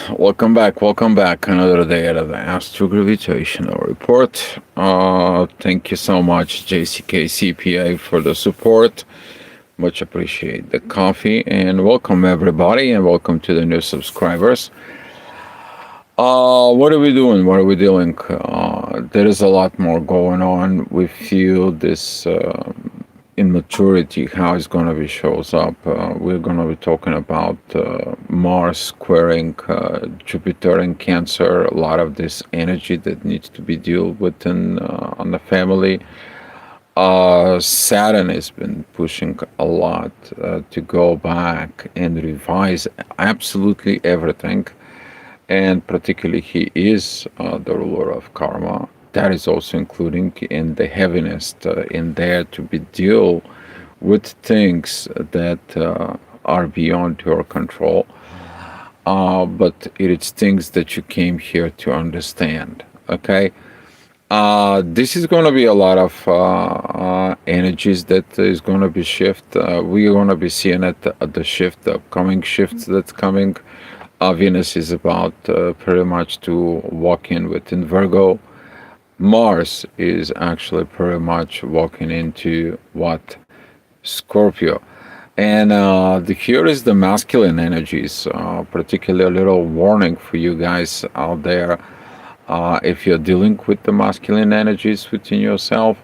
Welcome back. Another day out of the Astro Gravitational Report. Thank you so much, JCK CPA, for the support. Much appreciate the coffee, and welcome everybody, and welcome to the new subscribers. What are we doing? What are we doing? There is a lot more going on. We feel this immaturity, how it's going to be shows up. We're going to be talking about Mars squaring Jupiter in Cancer. A lot of this energy that needs to be dealt with on the family. Saturn has been pushing a lot to go back and revise absolutely everything, and particularly he is the ruler of karma. That is also including in the heaviness in there to be deal with things that are beyond your control. But it is things that you came here to understand. Okay. This is going to be a lot of energies that is going to be shift. We are going to be seeing it at the shift, the upcoming shifts that's coming. Venus is about pretty much to walk in within Virgo. Mars is actually pretty much walking into what? Scorpio. And here is the masculine energies, particularly a little warning for you guys out there. If you're dealing with the masculine energies within yourself,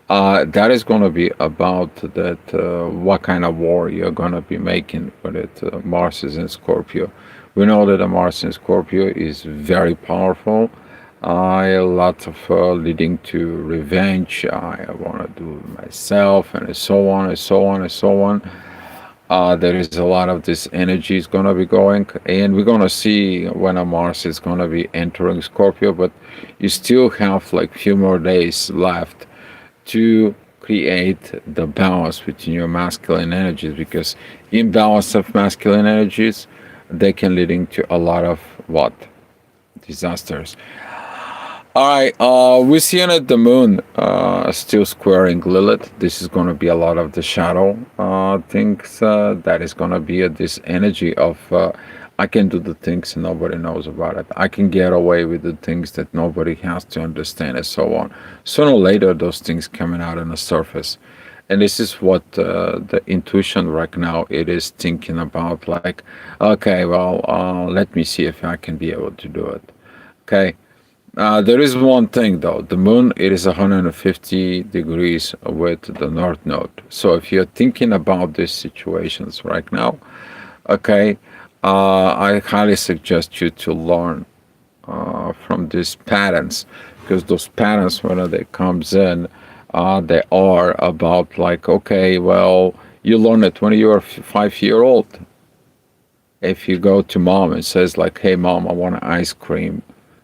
that is going to be about that what kind of war you're going to be making with it. Mars is in Scorpio. We know that the Mars in Scorpio is very powerful. A lot of leading to revenge. I want to do it myself, and so on, and so on, and so on. There is a lot of this energy is going to be going, and we're going to see when a Mars is going to be entering Scorpio, but you still have like few more days left to create the balance between your masculine energies, because imbalance of masculine energies, they can leading to a lot of what? Disasters. All right, we're seeing at the moon still squaring Lilith. This is going to be a lot of the shadow things. That is going to be this energy of I can do the things and nobody knows about it. I can get away with the things that nobody has to understand, and so on. Sooner or later, those things coming out on the surface. And this is what the intuition right now it is thinking about. Like, okay, well, let me see if I can be able to do it. Okay. There is one thing though. The moon it is 150 degrees with the north node. So if you're thinking about these situations right now, okay, I highly suggest you to learn from these patterns, because those patterns when they comes in, they are about like, okay, well, you learn it when you're 5 year old. If you go to mom and says like, hey mom, I want an ice cream.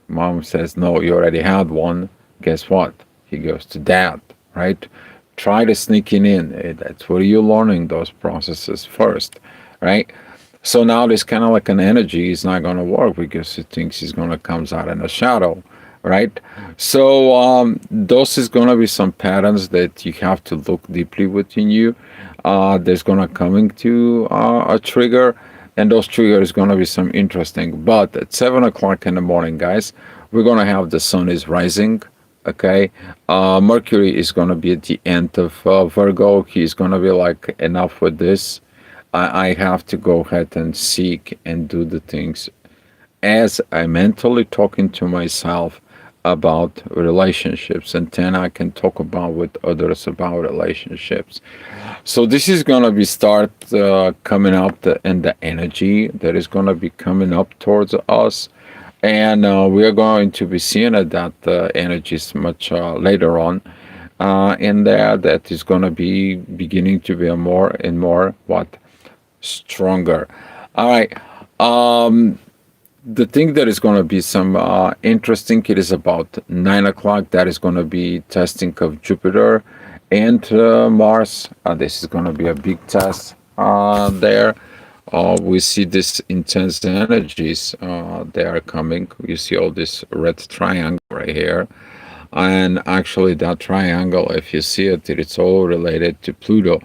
Mom says, no, you already had one. Guess what? He goes to dad, right? Try to sneaking in. That's where you're learning those processes first, right? So now this kind of like an energy is not going to work because he thinks he's going to comes out in a shadow, right? So those is going to be some patterns that you have to look deeply within you. There's going to coming to a trigger, and those triggers going to be some interesting. But at 7 o'clock in the morning, guys, we're going to have the sun is rising. Okay, Mercury is going to be at the end of Virgo. He's going to be like, enough with this. I have to go ahead and seek and do the things as I mentally talking to myself about relationships, and then I can talk about with others about relationships. So this is gonna be start coming up in the energy that is gonna be coming up towards us, and we are going to be seeing that energies much later on in there. That is gonna be beginning to be a more and more what stronger. All right. The thing that is going to be some interesting, it is about 9 o'clock. That is going to be testing of Jupiter and Mars. This is going to be a big test there. We see this intense energies. They are coming. You see all this red triangle right here. And actually that triangle, if you see it, it's all related to Pluto.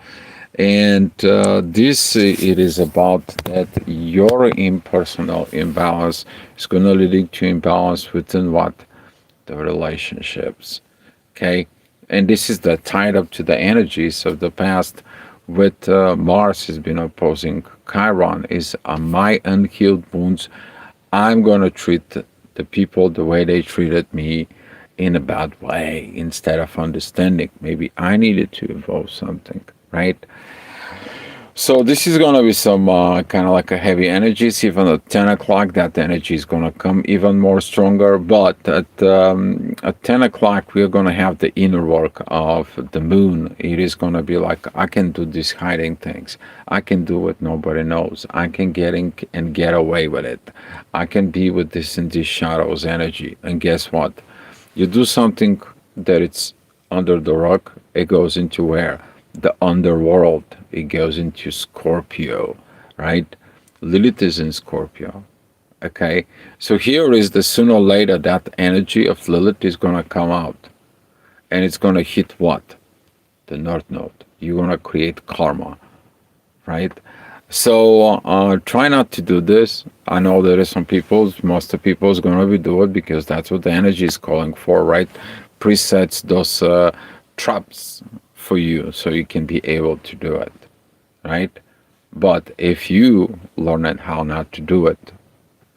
And this it is about that your impersonal imbalance is going to lead to imbalance within what the relationships. Okay, and this is the tied up to the energies of the past. With Mars has been opposing Chiron is my unhealed wounds. I'm going to treat the people the way they treated me in a bad way instead of understanding. Maybe I needed to evolve something, right? So this is gonna be some kind of like a heavy energies. Even at 10 o'clock, that energy is gonna come even more stronger. But at 10 o'clock, we're gonna have the inner work of the moon. It is gonna be like I can do these hiding things. I can do what nobody knows. I can get in and get away with it. I can be with this in these shadows energy. And guess what? You do something that it's under the rock, it goes into where? The underworld. It goes into Scorpio, right? Lilith is in Scorpio. Okay. So here is the sooner or later that energy of Lilith is gonna come out. And it's gonna hit what? The North Node. You're gonna create karma, right? So try not to do this. I know there is some people, most of people is gonna be do it because that's what the energy is calling for, right? Presets those traps for you so you can be able to do it, right? But if you learn it how not to do it,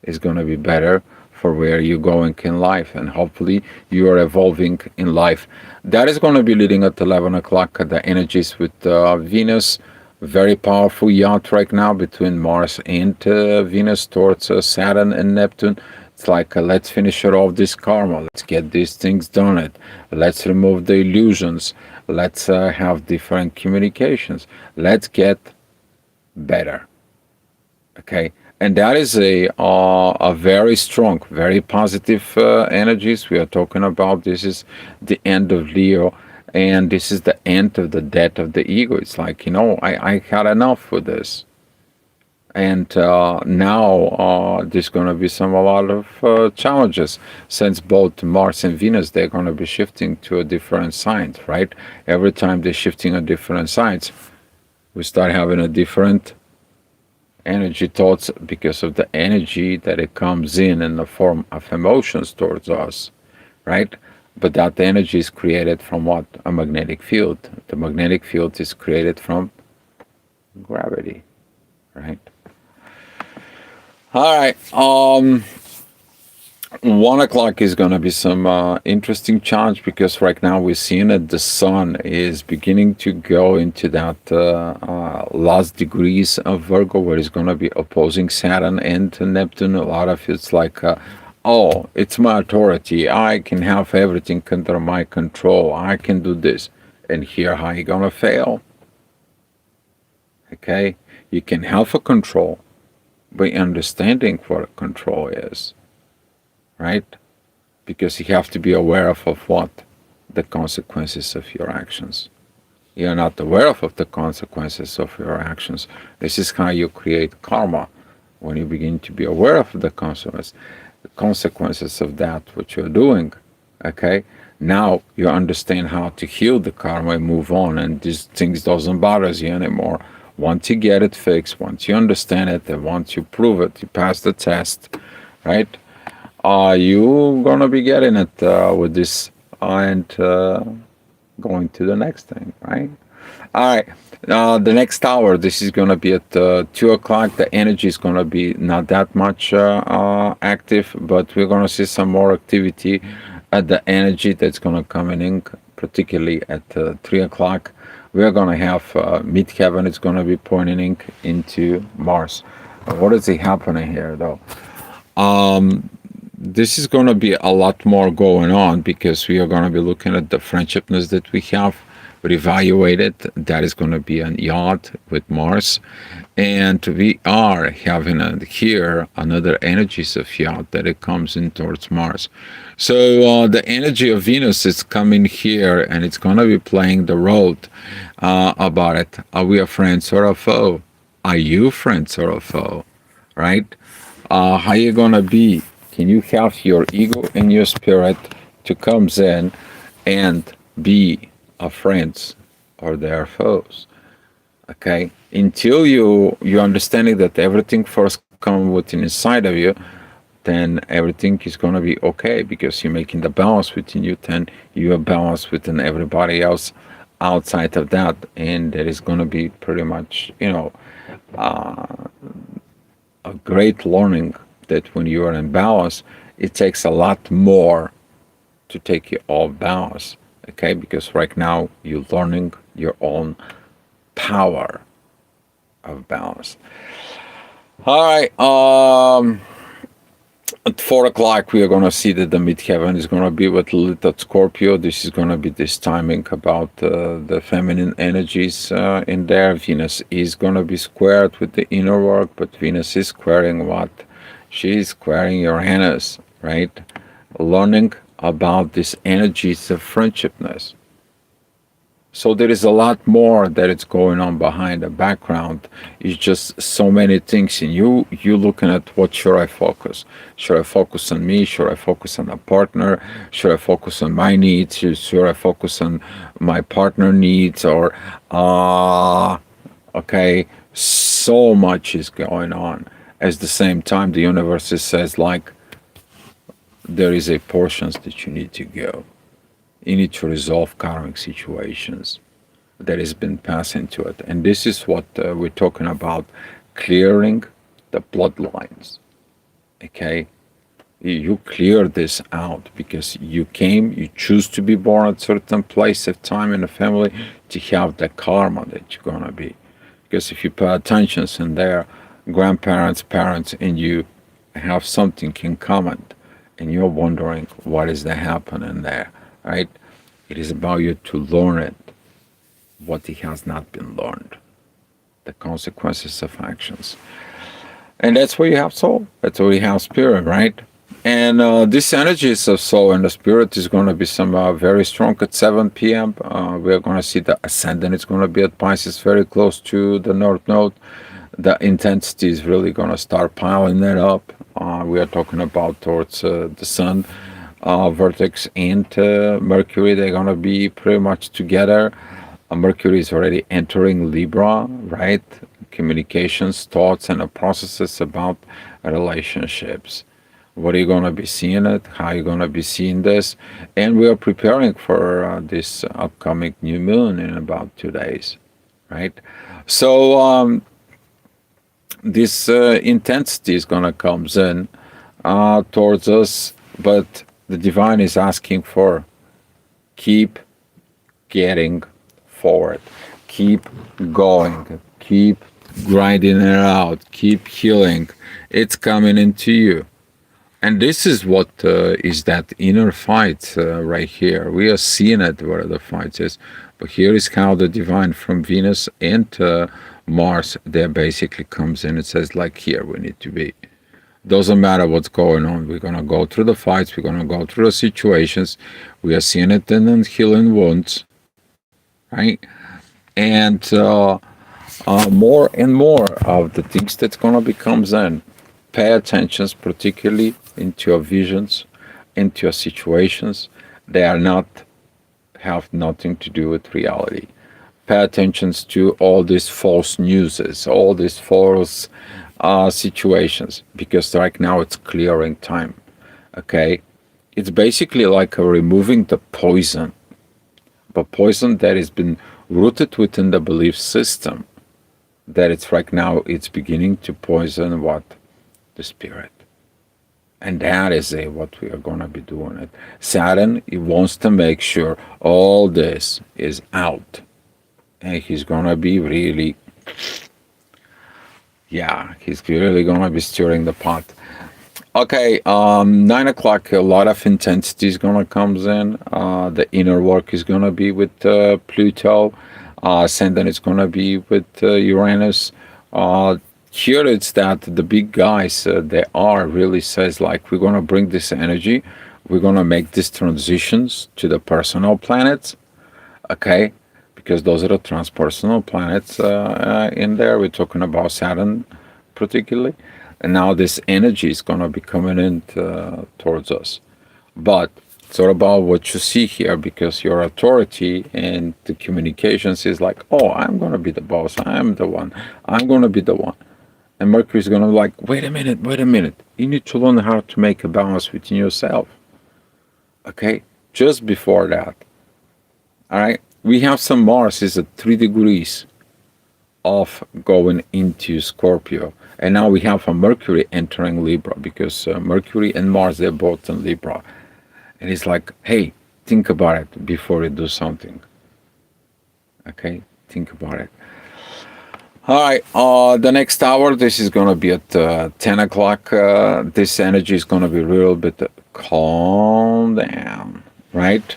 it's gonna be better for where you're going in life, and hopefully you are evolving in life. That is going to be leading at 11 o'clock. The energies with Venus, very powerful yacht right now between Mars and Venus towards Saturn and Neptune. It's like let's finish it off this karma. Let's get these things done. It. Let's remove the illusions. Let's have different communications. Let's get better. Okay, and that is a very strong, very positive energies we are talking about. This is the end of Leo, and this is the end of the death of the ego. It's like, I had enough with this, and now there's going to be a lot of challenges, since both Mars and Venus, they're going to be shifting to a different sign, right? Every time they're shifting a different signs, we start having a different energy thoughts because of the energy that it comes in the form of emotions towards us, right? But that energy is created from what? A magnetic field. The magnetic field is created from gravity, right? All right. 1 o'clock is going to be some interesting challenge, because right now we're seeing that the sun is beginning to go into that last degrees of Virgo, where it's going to be opposing Saturn and Neptune. A lot of it's like, oh, it's my authority. I can have everything under my control. I can do this. And here, how you going to fail? Okay? You can have a control by understanding what control is, right? Because you have to be aware of what? The consequences of your actions. You're not aware of the consequences of your actions. This is how you create karma. When you begin to be aware of the consequences of that what you're doing, okay? Now you understand how to heal the karma and move on, and these things doesn't bother you anymore. Once you get it fixed, once you understand it, and once you prove it, you pass the test, right? You gonna be getting it with this and going to the next thing, right? All right. The next hour, this is gonna be at 2 o'clock. The energy is gonna be not that much active, but we're gonna see some more activity at the energy that's gonna come in, particularly at 3 o'clock. We're gonna have midheaven. It's gonna be pointing into Mars. What is happening here, though? This is going to be a lot more going on, because we are going to be looking at the friendshipness that we have reevaluated. That is going to be an yacht with Mars, and we are having here another energies of yacht that it comes in towards Mars. So the energy of Venus is coming here, and it's going to be playing the role about it. Are we a friends or a foe? Are you friends or a foe? Right? How you gonna be? Can you have your ego and your spirit to come in and be a friends or their foes? Okay, until you understanding that everything first come within inside of you, then everything is going to be okay because you're making the balance within you, then you are balanced within everybody else outside of that, and that is going to be pretty much, a great learning that when you are in balance, it takes a lot more to take you off balance. Okay, because right now you're learning your own power of balance. All right. At 4 o'clock, we are going to see that the midheaven is going to be with Lilith at Scorpio. This is going to be this timing about the feminine energies in there. Venus is going to be squared with the inner work, but Venus is squaring what? She's squaring Uranus, right? Learning about these energies of friendshipness. So there is a lot more that is going on behind the background. It's just so many things in you looking at what should I focus? Should I focus on me? Should I focus on a partner? Should I focus on my needs? Should I focus on my partner needs? Or okay, so much is going on. At the same time, the universe says like there is a portions that you need to go. You need to resolve karmic situations that has been passed into it. And this is what we're talking about, clearing the bloodlines. Okay? You clear this out because you came, you choose to be born at certain place of time in the family to have the karma that you're going to be. Because if you pay attention in there, grandparents, parents, and you have something in common, and you're wondering what is that happening there, right? It is about you to learn it, what it has not been learned, the consequences of actions. And that's where you have soul. That's where you have spirit, right? And this energies of soul and the spirit is going to be somehow very strong at 7 p.m. We're going to see the ascendant. It's going to be at Pisces, very close to the North Node. The intensity is really going to start piling that up. We are talking about towards the Sun, Vertex, and Mercury. They're going to be pretty much together. Mercury is already entering Libra, right? Communications, thoughts, and the processes about relationships. What are you going to be seeing it? How are you going to be seeing this? And we are preparing for this upcoming new moon in about 2 days, right? So this intensity is going to come in towards us, but the divine is asking for keep getting forward, keep going, keep grinding it out, keep healing. It's coming into you. And this is what is that inner fight right here. We are seeing it where the fight is. But here is how the divine from Venus and Mars there basically comes in. It says like here we need to be. Doesn't matter what's going on. We're going to go through the fights. We're going to go through the situations. We are seeing it in the healing wounds, right? And more and more of the things that's going to become in. Pay attention particularly into your visions, into your situations. They are not have nothing to do with reality. Pay attention to all these false newses, all these false situations, because right now it's clearing time. Okay, it's basically like removing the poison, but poison that has been rooted within the belief system. That it's right now it's beginning to poison what? The spirit. And that is what we are going to be doing it. Saturn, he wants to make sure all this is out. And he's going to be really, yeah, he's really going to be stirring the pot. Okay, 9 o'clock, a lot of intensity is going to come in. The inner work is going to be with Pluto. Ascendant is going to be with Uranus. Here it's that the big guys, they are really says like, we're going to bring this energy. We're going to make these transitions to the personal planets. Okay, because those are the transpersonal planets in there. We're talking about Saturn particularly. And now this energy is going to be coming in towards us. But It's all about what you see here because your authority and the communications is like, oh, I'm going to be the boss. I'm the one. I'm going to be the one. And Mercury is going to be like, wait a minute, wait a minute. You need to learn how to make a balance within yourself. Okay? Just before that. All right? We have some Mars is at 3 degrees of going into Scorpio. And now we have a Mercury entering Libra because Mercury and Mars, they're both in Libra. And it's like, hey, think about it before you do something. Okay? Think about it. All right, the next hour, this is going to be at 10 o'clock. This energy is going to be a little bit calm down, right?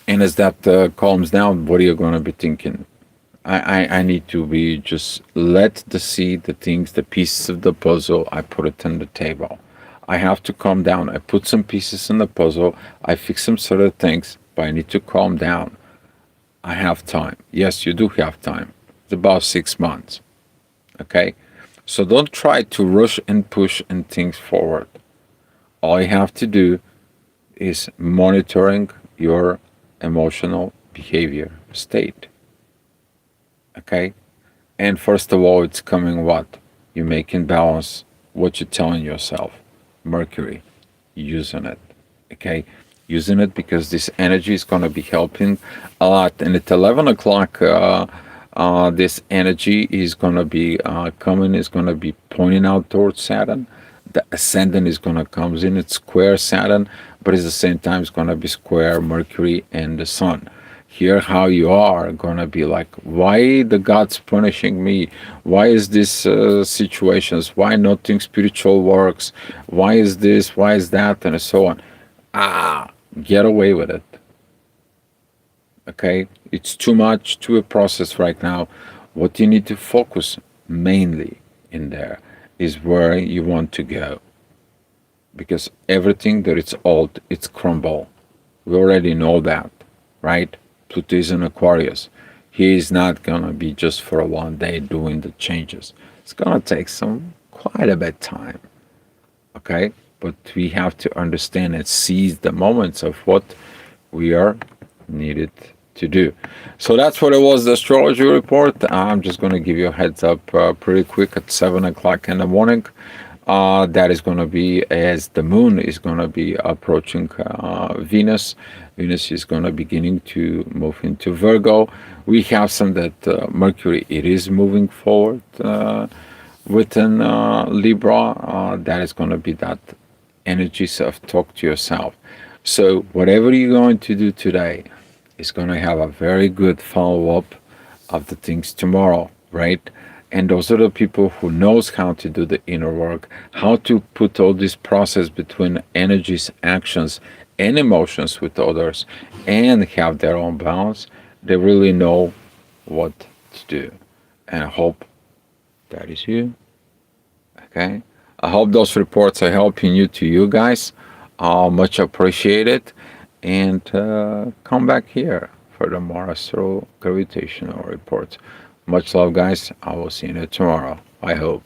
And as that calms down, what are you going to be thinking? I need to be just let the seed, the things, the pieces of the puzzle, I put it on the table. I have to calm down. I put some pieces in the puzzle. I fix some sort of things, but I need to calm down. I have time. Yes, you do have time. It's about 6 months. Okay? So don't try to rush and push and things forward. All you have to do is monitoring your emotional behavior state. Okay? And first of all, it's coming what? You make in balance what you're telling yourself. Mercury, using it. Okay? Using it because this energy is going to be helping a lot. And at 11 o'clock, this energy is going to be coming, is going to be pointing out towards Saturn. The ascendant is going to come in, it's square Saturn, but at the same time, it's going to be square Mercury and the Sun. Here, how you are going to be like, why the gods punishing me? Why is this situations? Why nothing spiritual works? Why is this? Why is that? And so on. Get away with it. Okay, it's too much to a process right now. What you need to focus mainly in there is where you want to go, because everything that is old, it's crumble. We already know that, right? Pluto is in Aquarius. He is not gonna be just for 1 day doing the changes. It's gonna take some quite a bit time. Okay, but we have to understand and seize the moments of what we are needed to do. So that's what it was, the astrology report. I'm just going to give you a heads up pretty quick at 7 o'clock in the morning. That is going to be as the moon is going to be approaching Venus. Venus is going to beginning to move into Virgo. We have some that Mercury, it is moving forward within Libra. That is going to be that energies of talk to yourself. So whatever you're going to do today is going to have a very good follow-up of the things tomorrow, right? And those are the people who knows how to do the inner work, how to put all this process between energies, actions, and emotions with others, and have their own balance. They really know what to do. And I hope that is you. Okay? I hope those reports are helping you to you guys. Much appreciated. And come back here for the more astro gravitational reports. Much love, guys. I will see you tomorrow. I hope.